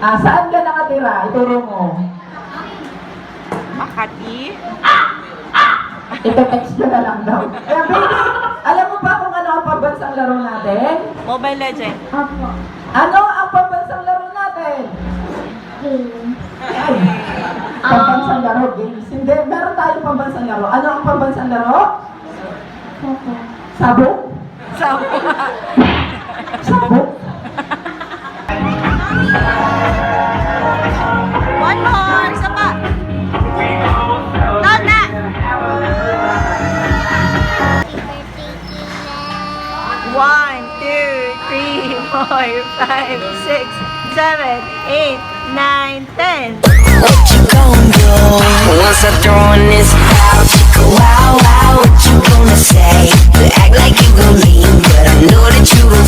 Saan ka nakatira? Ituro mo. Makati. Ito-text ko na lang daw. Kaya baby, alam mo ba kung ano ang pambansang laro natin? Mobile Legend. Opo. Ano ang pambansang laro natin? Game. Ay, pambansang laro, games. Hindi, meron tayong pambansang laro. Ano ang pambansang laro? Opo. Sabong? Sawa. Sabong? One more. Isa pa. Down na. 1, 2, 3, 4, 5, 6, 7, 8, 9, 10. What you gon' do once I throw in this out? Chicka wow wow, what you gonna say? You act like you gon' leave, but I know that you gon'